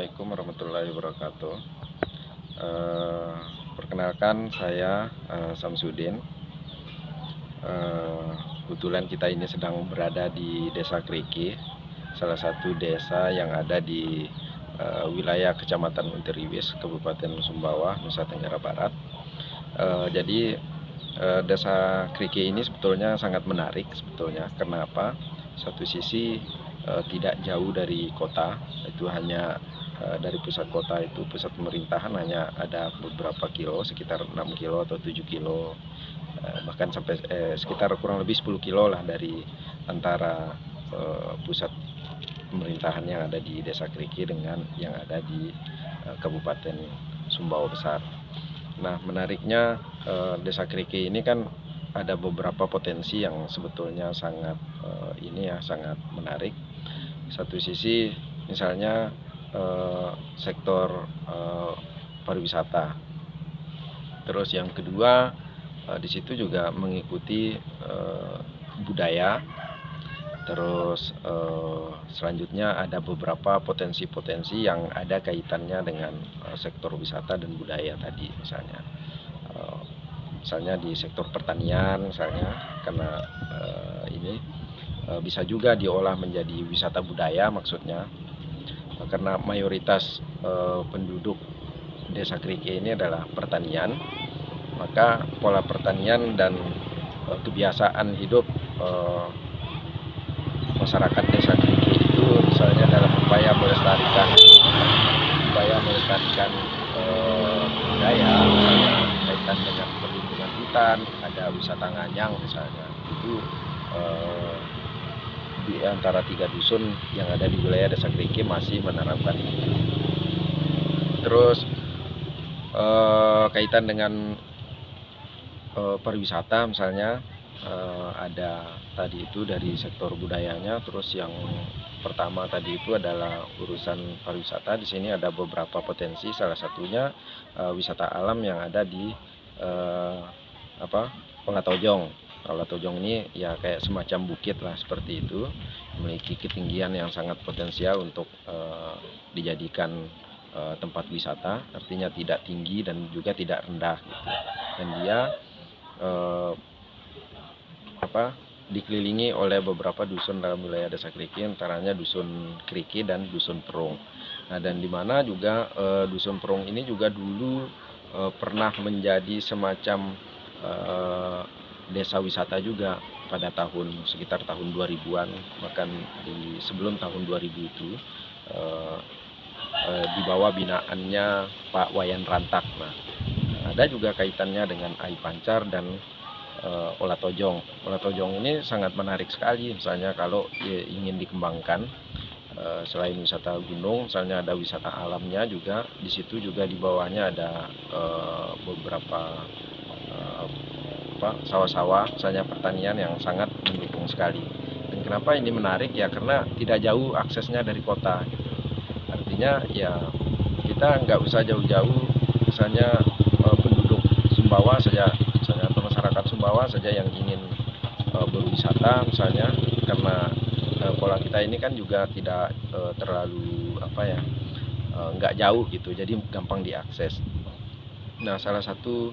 Assalamualaikum warahmatullahi wabarakatuh. Eh, Perkenalkan saya Samsudin. Kebetulan kita ini sedang berada di Desa Kriki, salah satu desa yang ada di wilayah Kecamatan Unteriwis, Kabupaten Sumbawa, Nusa Tenggara Barat. Jadi Desa Kriki ini sebetulnya sangat menarik sebetulnya. Kenapa? Satu sisi tidak jauh dari kota, itu hanya dari pusat kota, itu pusat pemerintahan hanya ada beberapa kilo, sekitar 6 kilo atau 7 kilo, bahkan sampai sekitar kurang lebih 10 kilo lah dari antara pusat pemerintahan yang ada di Desa Kriki dengan yang ada di Kabupaten Sumbawa Besar. Nah, menariknya Desa Kriki ini kan ada beberapa potensi yang sebetulnya sangat sangat menarik. Satu sisi misalnya sektor pariwisata. Terus yang kedua di situ juga mengikuti budaya. Terus selanjutnya ada beberapa potensi-potensi yang ada kaitannya dengan sektor wisata dan budaya tadi, misalnya di sektor pertanian misalnya, karena ini bisa juga diolah menjadi wisata budaya maksudnya, karena mayoritas penduduk Desa Kriki ini adalah pertanian, maka pola pertanian dan kebiasaan hidup masyarakat Desa Kriki itu misalnya dalam upaya melestarikan budaya, misalnya kaitan dengan perlindungan hutan, ada wisata nganyang misalnya, itu di antara 3 dusun yang ada di wilayah Desa Kriki masih menerapkan ini. Terus kaitan dengan pariwisata misalnya, ada tadi itu dari sektor budayanya. Terus yang pertama tadi itu adalah urusan pariwisata. Di sini ada beberapa potensi, salah satunya wisata alam yang ada di Olatojong. Olatojong ini ya kayak semacam bukit lah seperti itu, memiliki ketinggian yang sangat potensial untuk dijadikan tempat wisata, artinya tidak tinggi dan juga tidak rendah gitu. Dan dia dikelilingi oleh beberapa dusun dalam wilayah Desa Kriki, antaranya dusun Kriki dan dusun Perung. Nah, dan di mana juga dusun Perung ini juga dulu pernah menjadi semacam desa wisata juga pada sekitar tahun 2000-an, bahkan sebelum tahun 2000 itu di bawah binaannya Pak Wayan Rantak. Nah, ada juga kaitannya dengan Ai Pancar dan Olatojong. Olatojong ini sangat menarik sekali, misalnya kalau ingin dikembangkan, selain wisata gunung, misalnya ada wisata alamnya juga. Di situ juga di bawahnya ada beberapa sawah-sawah, misalnya pertanian yang sangat mendukung sekali. Dan kenapa ini menarik ya, karena tidak jauh aksesnya dari kota gitu. Artinya ya kita nggak usah jauh-jauh, misalnya penduduk Sumbawa saja, misalnya atau masyarakat Sumbawa saja yang ingin berwisata misalnya, karena pola kita ini kan juga tidak terlalu nggak jauh gitu, jadi gampang diakses. Nah, salah satu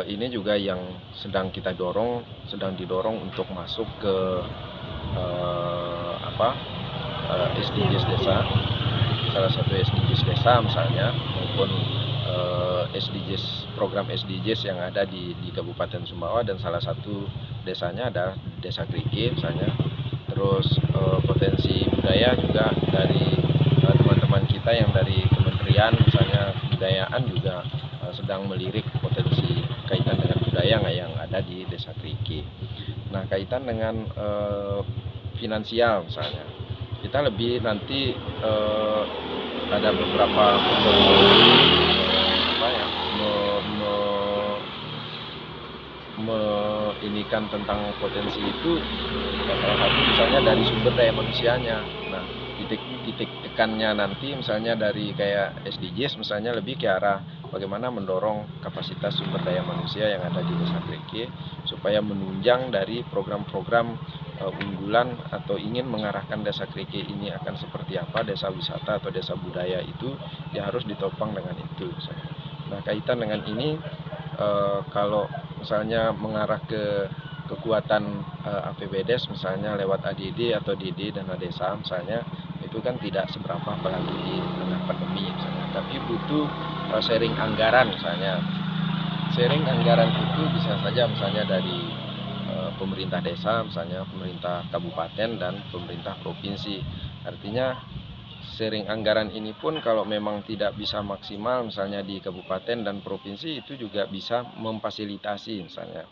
ini juga yang sedang didorong untuk masuk ke SDGs desa, salah satu SDGs desa misalnya, maupun program SDGs yang ada di Kabupaten Sumbawa, dan salah satu desanya ada Desa Kriki misalnya. Terus potensi budaya juga dari teman-teman kita yang dari Kementerian misalnya Kebudayaan juga sedang melirik potensi kaitan dengan budaya yang ada di Desa Kriki. Nah, kaitan dengan finansial misalnya, kita lebih nanti ada beberapa inikan tentang potensi itu, salah satu misalnya dari sumber daya manusianya. Nah, titik tekannya nanti misalnya dari kayak SDGs misalnya lebih ke arah bagaimana mendorong kapasitas sumber daya manusia yang ada di Desa Kriki supaya menunjang dari program-program unggulan atau ingin mengarahkan Desa Kriki ini akan seperti apa, desa wisata atau desa budaya itu, ya harus ditopang dengan itu. Nah, kaitan dengan ini, kalau misalnya mengarah ke kekuatan APBDes misalnya lewat ADD atau DD dana desa misalnya, itu kan tidak seberapa apalagi di tengah pandemi misalnya, tapi butuh sharing anggaran misalnya. Sharing anggaran itu bisa saja misalnya dari pemerintah desa, misalnya pemerintah kabupaten dan pemerintah provinsi. Artinya sharing anggaran ini pun kalau memang tidak bisa maksimal misalnya di kabupaten dan provinsi, itu juga bisa memfasilitasi misalnya,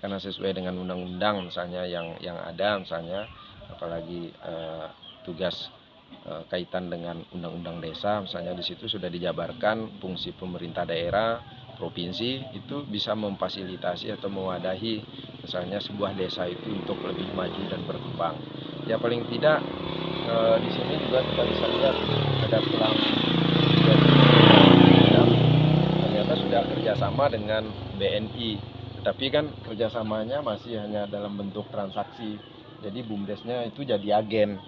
karena sesuai dengan undang-undang misalnya yang ada misalnya, apalagi tugas kaitan dengan undang-undang desa misalnya, di situ sudah dijabarkan fungsi pemerintah daerah, provinsi itu bisa memfasilitasi atau mewadahi misalnya sebuah desa itu untuk lebih maju dan berkembang. Ya paling tidak di sini juga kita bisa lihat ada tulang ternyata sudah kerjasama dengan BNI, tetapi kan kerjasamanya masih hanya dalam bentuk transaksi. Jadi BUMDesnya itu jadi agen,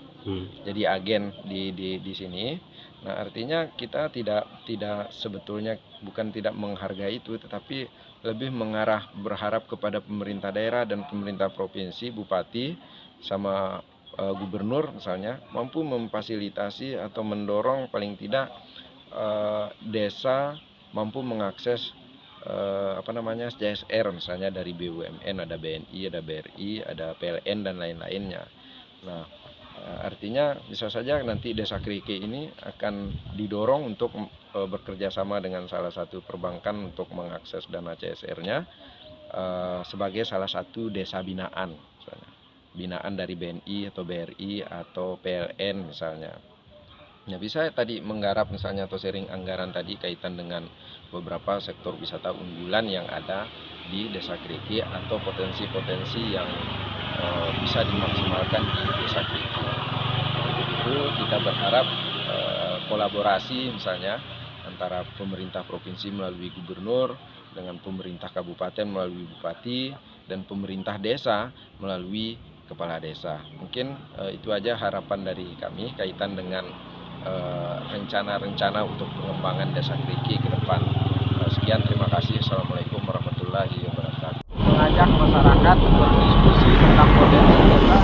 di sini. Nah, artinya kita tidak sebetulnya bukan tidak menghargai itu, tetapi lebih mengarah berharap kepada pemerintah daerah dan pemerintah provinsi, bupati sama gubernur misalnya, mampu memfasilitasi atau mendorong paling tidak desa mampu mengakses CSR misalnya dari BUMN, ada BNI, ada BRI, ada PLN dan lain-lainnya. Nah, artinya bisa saja nanti Desa Kriki ini akan didorong untuk bekerja sama dengan salah satu perbankan untuk mengakses dana CSR-nya sebagai salah satu desa binaan, misalnya. Binaan dari BNI atau BRI atau PLN misalnya. Ya bisa tadi menggarap misalnya atau sharing anggaran tadi kaitan dengan beberapa sektor wisata unggulan yang ada di Desa Kriki atau potensi-potensi yang bisa dimaksimalkan di Desa Kriki. Itu kita berharap kolaborasi misalnya antara pemerintah provinsi melalui gubernur dengan pemerintah kabupaten melalui bupati dan pemerintah desa melalui kepala desa. Mungkin itu aja harapan dari kami kaitan dengan rencana-rencana untuk pengembangan Desa Kriki ke depan. Sekian, terima kasih. Assalamualaikum warahmatullahi wabarakatuh. Mengajak masyarakat berdiskusi tentang potensi desa.